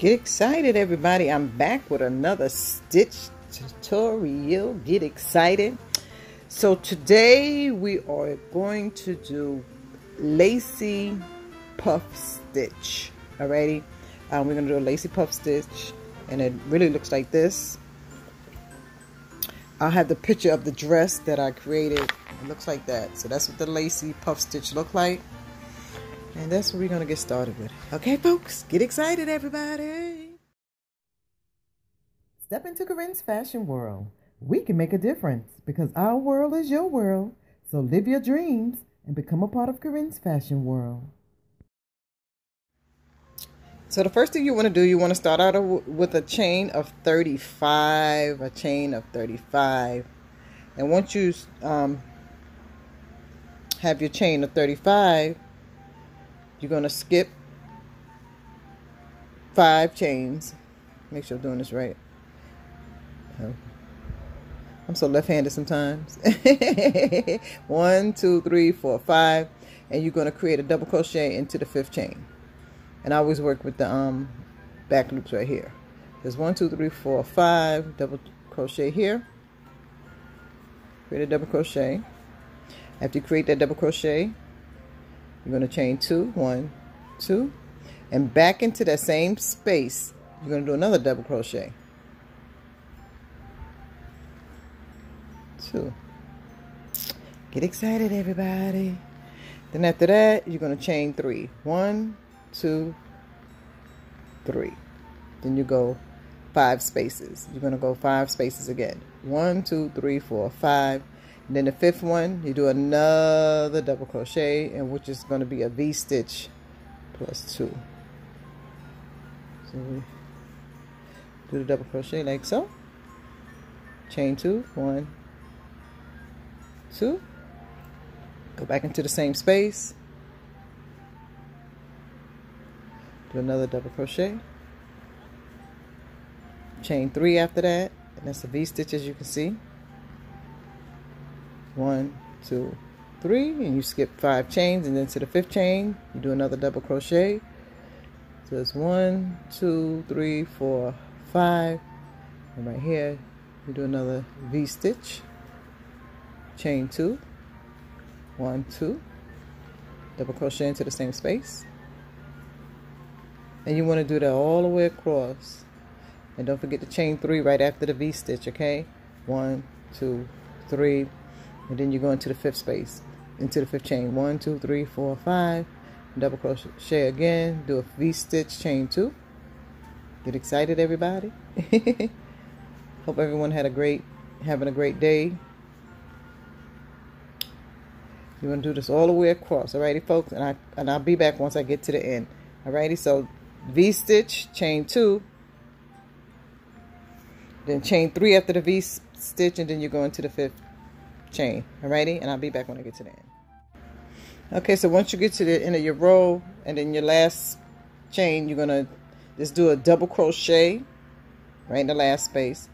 Get excited, everybody. I'm back with another stitch tutorial. Get excited. So today we are going to do Lacy Puff Stitch. Alrighty, we're going to do a Lacy Puff Stitch, and it really looks like this. I'll have the picture of the dress that I created. It looks like that. So that's what the Lacy Puff Stitch look like. And that's what we're going to get started with. Okay, folks, get excited, everybody. Step into Corinne's fashion world. We can make a difference because our world is your world. So live your dreams and become a part of Corinne's fashion world. So the first thing you want to do, you want to start out with a chain of 35, a chain of 35. And once you have your chain of 35, you're going to skip 5 chains. Make sure I'm doing this right. I'm so left-handed sometimes. 1, 2, 3, 4, 5. And you're going to create a double crochet into the 5th chain. And I always work with the back loops right here. There's 1, 2, 3, 4, 5. Double crochet here. Create a double crochet. After you create that double crochet, you're going to chain 2, 1, 2, and back into that same space, you're going to do another double crochet. 2. Get excited, everybody. Then after that, you're going to chain 3. 1, 2, 3. Then you go 5 spaces. You're going to go 5 spaces again. 1, 2, 3, 4, 5. And then the 5th one, you do another double crochet, and which is going to be a V-stitch plus 2. So we do the double crochet like so. Chain 2, 1, 2. Go back into the same space. Do another double crochet. Chain 3 after that, and that's a V-stitch, as you can see. 1, 2, 3, and you skip 5 chains, and then to the 5th chain you do another double crochet. So it's 1, 2, 3, 4, 5, and right here you do another V-stitch, chain 2, 1, 2, double crochet into the same space, and you want to do that all the way across. And don't forget to chain 3 right after the V-stitch. Okay, 1, 2, 3. And then you go into the 5th space, into the 5th chain. 1, 2, 3, 4, 5. Double crochet again. Do a V-stitch, chain 2. Get excited, everybody. Hope everyone having a great day. You want to do this all the way across, alrighty, folks. And I'll be back once I get to the end. Alrighty, so V-stitch, chain 2. Then chain 3 after the V-stitch, and then you go into the 5th chain. Alrighty, and I'll be back when I get to the end. Okay, so once you get to the end of your row and then your last chain, you're gonna just do a double crochet right in the last space.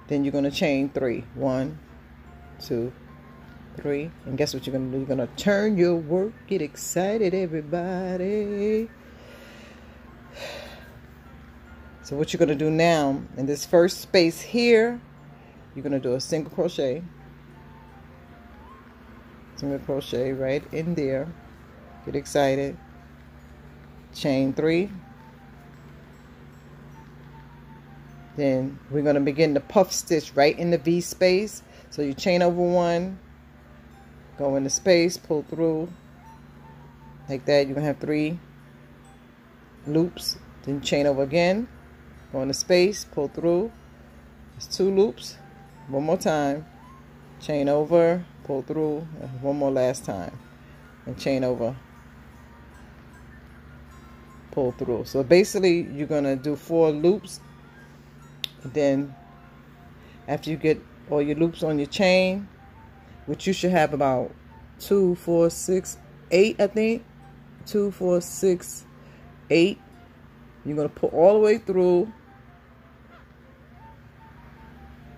Then you're gonna chain 3. 1, 2, 3. And guess what you're gonna do? You're gonna turn your work. Get excited, everybody. So what you're gonna do now in this first space here, you're gonna do a single crochet. Single crochet right in there. Get excited. Chain 3. Then we're going to begin the puff stitch right in the V space. So you chain over 1, go in the space, pull through like that. You're going to have 3 loops. Then chain over again, go in the space, pull through. There's 2 loops. One more time. Chain over, pull through, and one more last time, and chain over, pull through. So basically you're gonna do 4 loops, and then after you get all your loops on your chain, which you should have about 2, 4, 6, 8, I think 2, 4, 6, 8, you're gonna pull all the way through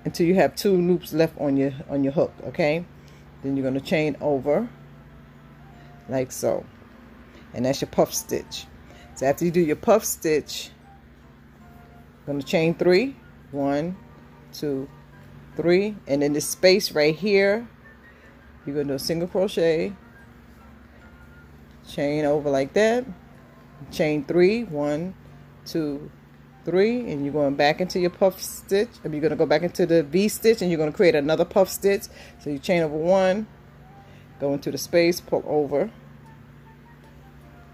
until you have 2 loops left on your hook. Okay, then you're going to chain over like so, and that's your puff stitch. So after you do your puff stitch, going to chain 3, 1, 2, 3, and in this space right here, you're going to do a single crochet, chain over like that, chain 3, 1, 2, 3, and you're going back into your puff stitch. You're going to go back into the V stitch, and you're going to create another puff stitch. So you chain over 1, go into the space, pull over,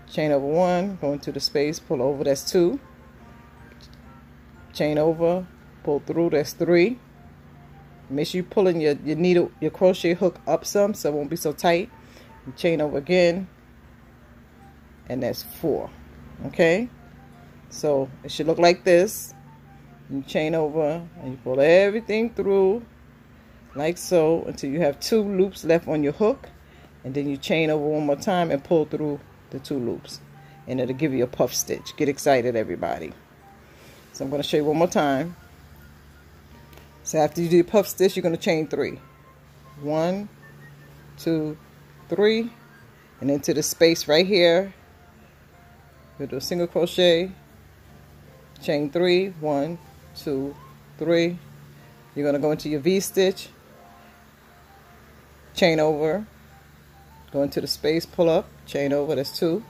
chain over 1, go into the space, pull over, that's 2, chain over, pull through, that's 3. Make sure you're pulling your needle, your crochet hook up some so it won't be so tight. You chain over again, and that's 4. Okay, so it should look like this. You chain over and you pull everything through like so until you have 2 loops left on your hook, and then you chain over one more time and pull through the 2 loops, and it'll give you a puff stitch. Get excited, everybody. So I'm going to show you one more time. So after you do your puff stitch, you're going to chain 3, 1, 2, 3, and into the space right here, you'll do a single crochet, chain 3, 1, 2, 3. You're going to go into your V stitch, chain over, go into the space, pull up, chain over, that's 2.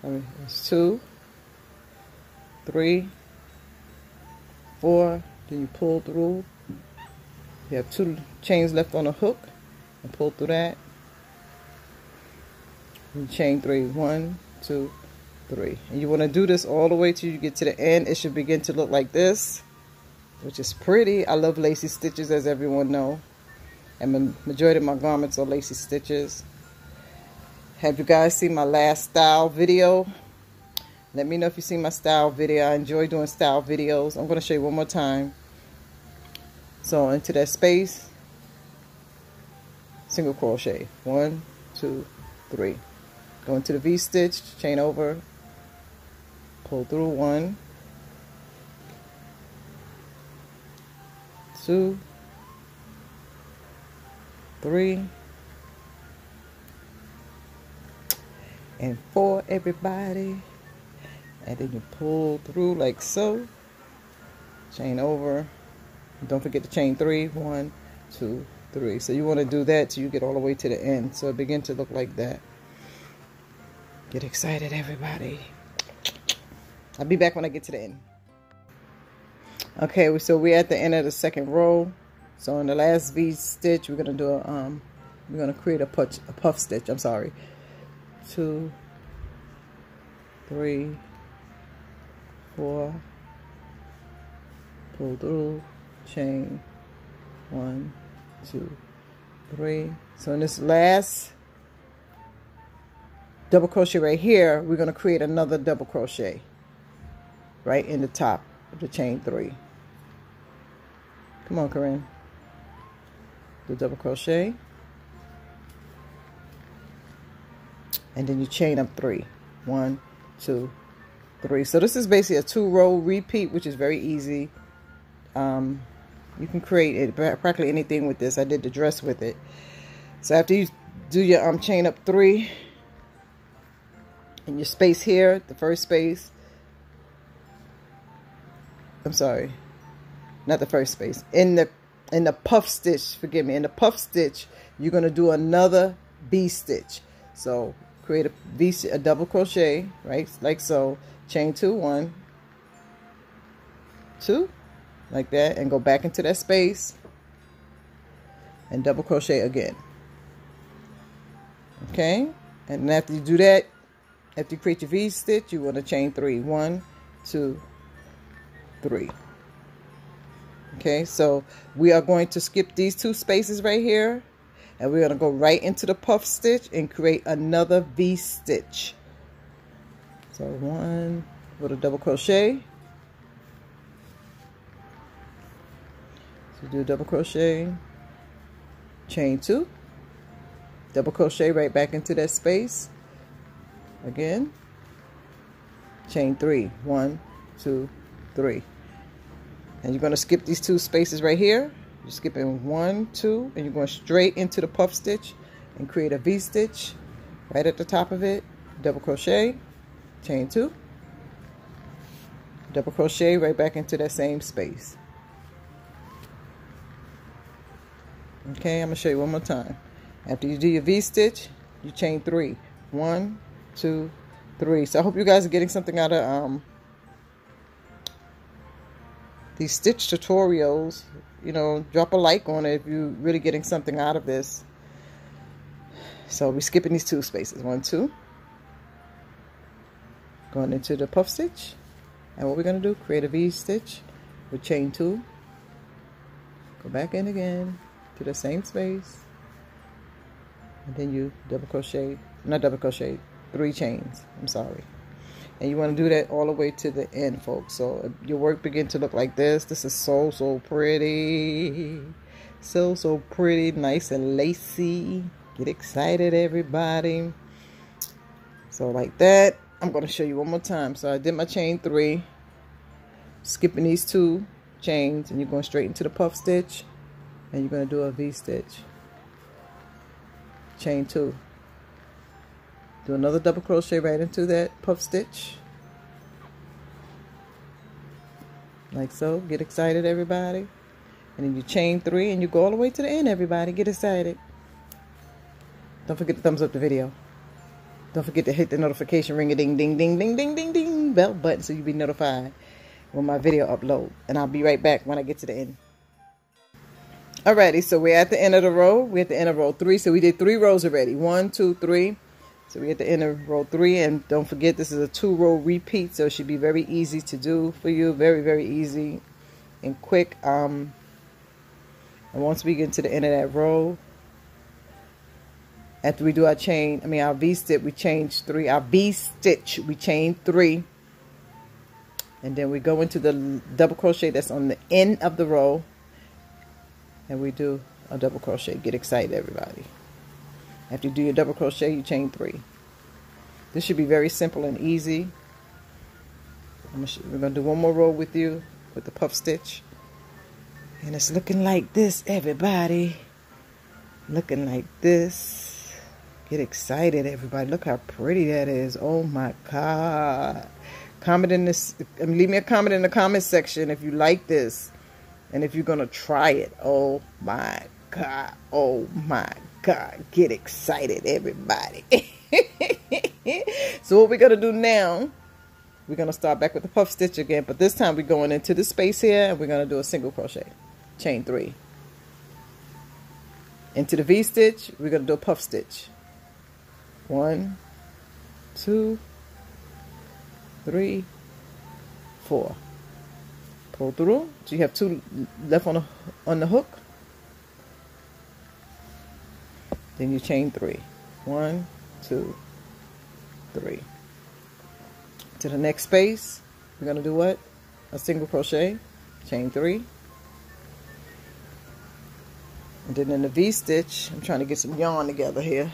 That's 2, 3, 4. Then you pull through. You have 2 chains left on the hook, and pull through that. And chain 3, 1, 2, 3. And you want to do this all the way till you get to the end. It should begin to look like this, which is pretty. I love lacy stitches, as everyone know, and the majority of my garments are lacy stitches. Have you guys seen my last style video? Let me know if you see my style video. I enjoy doing style videos. I'm going to show you one more time. So into that space, single crochet, 1, 2, 3. Go into the V stitch, chain over, pull through, 1, 2, 3, and 4, everybody. And then you pull through like so, chain over. Don't forget to chain 3, 1, 2, 3. So you want to do that till you get all the way to the end, so it begin to look like that. Get excited, everybody. I'll be back when I get to the end. Okay, so we're at the end of the second row. So in the last V stitch, we're gonna do a we're gonna create a puff stitch. I'm sorry. 2, 3, 4. Pull through, chain, 1, 2, 3. So in this last double crochet right here, we're going to create another double crochet right in the top of the chain 3. Come on, Corinne. Do double crochet, and then you chain up 3. 1, 2, 3. So this is basically a 2-row repeat, which is very easy. You can create it practically anything with this. I did the dress with it. So after you do your chain up 3 in your space here, the first space, I'm sorry, not the first space, in the puff stitch, forgive me, in the puff stitch, you're going to do another V stitch. So create a double crochet, right, like so, chain 2, 1, 2, like that, and go back into that space and double crochet again. Okay, and after you do that, after you create your V stitch, you want to chain 3. 1, 2, 3. Okay, so we are going to skip these 2 spaces right here, and we're going to go right into the puff stitch and create another V stitch. So 1, put a double crochet. So do a double crochet, chain 2, double crochet right back into that space. Again, chain 3. 1, 2, 3. And you're going to skip these 2 spaces right here. You're skipping 1, 2, and you're going straight into the puff stitch and create a V stitch right at the top of it. Double crochet, chain 2, double crochet right back into that same space. Okay, I'm gonna show you one more time. After you do your V-stitch, you chain 3. 1, 2, 3. So I hope you guys are getting something out of these stitch tutorials. You know, drop a like on it if you're really getting something out of this. So we're skipping these 2 spaces. 1, 2. Going into the puff stitch. And what we're going to do, create a V-stitch with chain 2. Go back in again to the same space. And then you double crochet, not double crochet, 3 chains. I'm sorry. And you want to do that all the way to the end, folks. So your work begin to look like this. This is so, so pretty. So, so pretty. Nice and lacy. Get excited, everybody. So like that. I'm going to show you one more time. So I did my chain 3. Skipping these 2 chains. And you're going straight into the puff stitch. And you're going to do a V-stitch. Chain 2. Do another double crochet right into that puff stitch. Like so. Get excited, everybody. And then you chain 3 and you go all the way to the end, everybody. Get excited. Don't forget to thumbs up the video. Don't forget to hit the notification ring a ding ding ding ding ding ding ding bell button so you'll be notified when my video upload. And I'll be right back when I get to the end. Alrighty, so we're at the end of the row. We're at the end of row 3. So we did 3 rows already. 1, 2, 3. So we're at the end of row 3, and don't forget this is a 2-row repeat, so it should be very easy to do for you. Very, very easy and quick. And once we get to the end of that row, after we do our chain, our V-stitch, we change 3. Our V-stitch, we chain 3. And then we go into the double crochet that's on the end of the row. And we do a double crochet. Get excited, everybody. After you do your double crochet, you chain 3. This should be very simple and easy. We're going to do one more row with you with the puff stitch. And it's looking like this, everybody. Looking like this. Get excited, everybody. Look how pretty that is. Oh, my God. Comment in this. Leave me a comment in the comment section if you like this. And if you're going to try it. Oh, my God. Oh, my God. Get excited, everybody. So what we're going to do now, we're going to start back with the puff stitch again. But this time we're going into the space here. And we're going to do a single crochet. Chain 3. Into the V-stitch, we're going to do a puff stitch. 1, 2, 3, 4. Pull through. So you have 2 left on the hook. Then you chain 3. 1, 2, 3. To the next space, we're going to do what? A single crochet. Chain 3. And then in the V-stitch, I'm trying to get some yarn together here.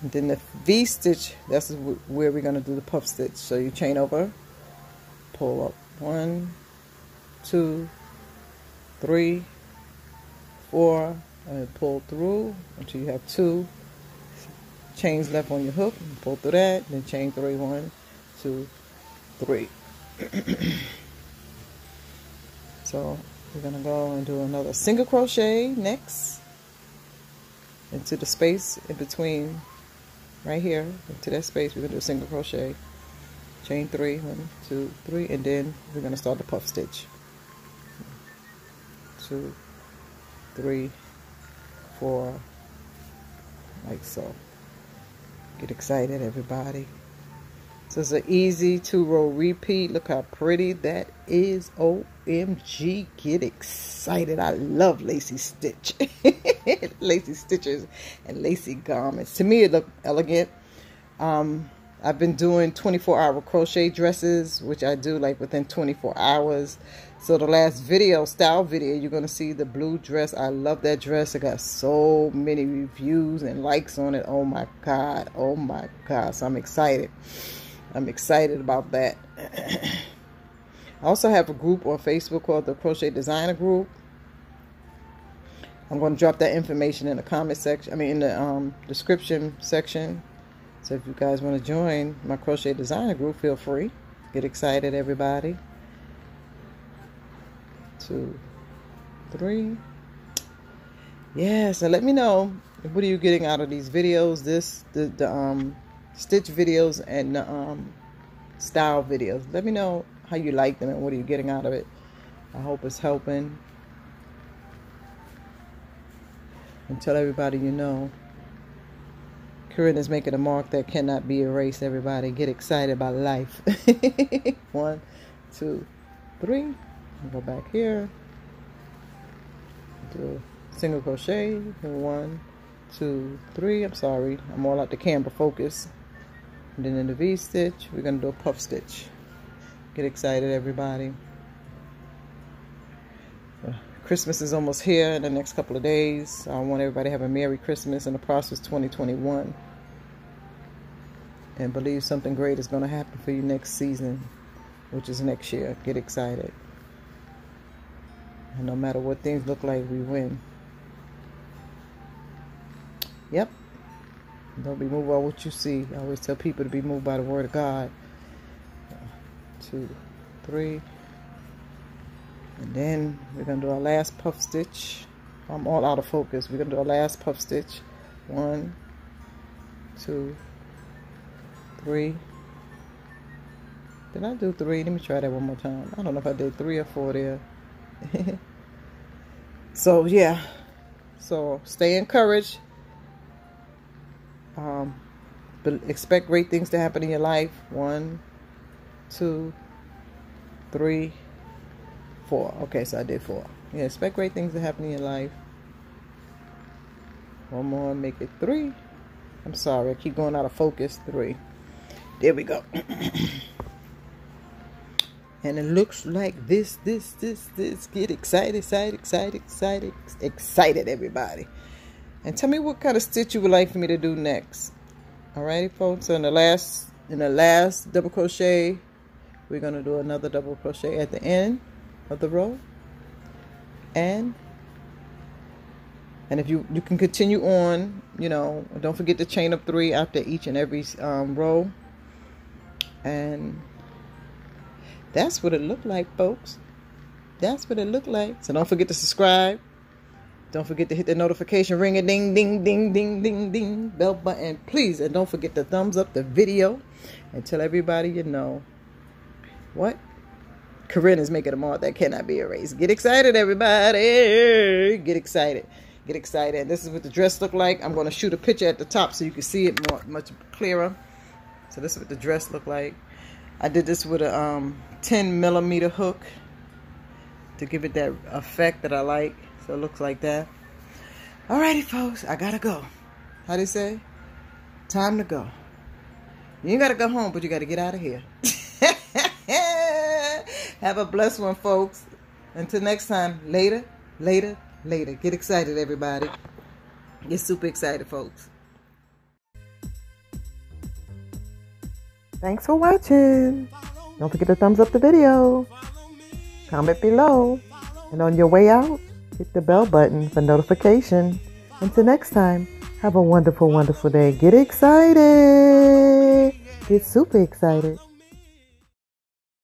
And then the V-stitch, that's where we're going to do the puff stitch. So you chain over, pull up 1, 2, 3, 4, and pull through until you have 2 chains left on your hook. Pull through that, then chain 3, 1, 2, 3. So we're going to go and do another single crochet next into the space in between. Right here, into that space, we're going to do a single crochet, chain 3, 1, 2, 3, and then we're going to start the puff stitch. 2, 3, 4, like so. Get excited, everybody. So it's an easy 2-row repeat. Look how pretty that is. OMG, get excited. I love lacy stitch. Lacy stitches and lacy garments. To me, it look elegant. I've been doing 24-hour crochet dresses, which I do like within 24 hours. So the last video, style video, you're going to see the blue dress. I love that dress. I got so many reviews and likes on it. Oh my God. Oh my God. So I'm excited. I'm excited about that. I also have a group on Facebook called the Crochet Designer Group. I'm going to drop that information in the comment section. I mean, in the description section. So if you guys want to join my crochet designer group, feel free. Get excited, everybody. 2, 3. Yes, and let me know, what are you getting out of these videos? The stitch videos and the style videos. Let me know how you like them and what are you getting out of it. I hope it's helping. And tell everybody you know. Corinne is making a mark that cannot be erased, everybody. Get excited about life. 1, 2, 3. Go back here. Do a single crochet. 1, 2, 3. I'm sorry. I'm all out the camera focus. And then in the V stitch, we're going to do a puff stitch. Get excited, everybody. Christmas is almost here in the next couple of days. I want everybody to have a Merry Christmas and a prosperous 2021. And believe something great is going to happen for you next season, which is next year. Get excited. And no matter what things look like, we win. Yep. Don't be moved by what you see. I always tell people to be moved by the word of God. 2, 3. And then we're going to do our last puff stitch. I'm all out of focus. We're going to do our last puff stitch. 1, 2, 3. Did I do 3? Let me try that one more time. I don't know if I did 3 or 4 there. So, yeah. So, stay encouraged. But expect great things to happen in your life. 1, 2, 3, 4. Okay, so I did 4. Yeah, expect great things to happen in your life. One more, make it 3. I'm sorry, I keep going out of focus. 3. There we go. And it looks like this. Get excited, everybody. And tell me what kind of stitch you would like for me to do next. Alrighty, folks. So in the last double crochet, we're gonna do another double crochet at the end of the row. And if you can continue on, you know, don't forget to chain up 3 after each and every row. And that's what it looked like, folks. That's what it looked like. So don't forget to subscribe. Don't forget to hit the notification ring, a ding, ding, ding, ding, ding, ding, bell button, please. And don't forget to thumbs up the video and tell everybody you know. What? Corinne is making a mark that cannot be erased. Get excited, everybody. Get excited. Get excited. And this is what the dress look like. I'm going to shoot a picture at the top so you can see it much clearer. So this is what the dress look like. I did this with a 10mm hook to give it that effect that I like. So it looks like that. Alrighty, folks. I gotta go. How do you say? Time to go. You ain't gotta go home, but you gotta get out of here. Have a blessed one, folks. Until next time. Later. Get excited, everybody. Get super excited, folks. Thanks for watching. Don't forget to thumbs up the video. Comment below. And on your way out, hit the bell button for notification. Until next time, have a wonderful, wonderful day. Get excited. Get super excited.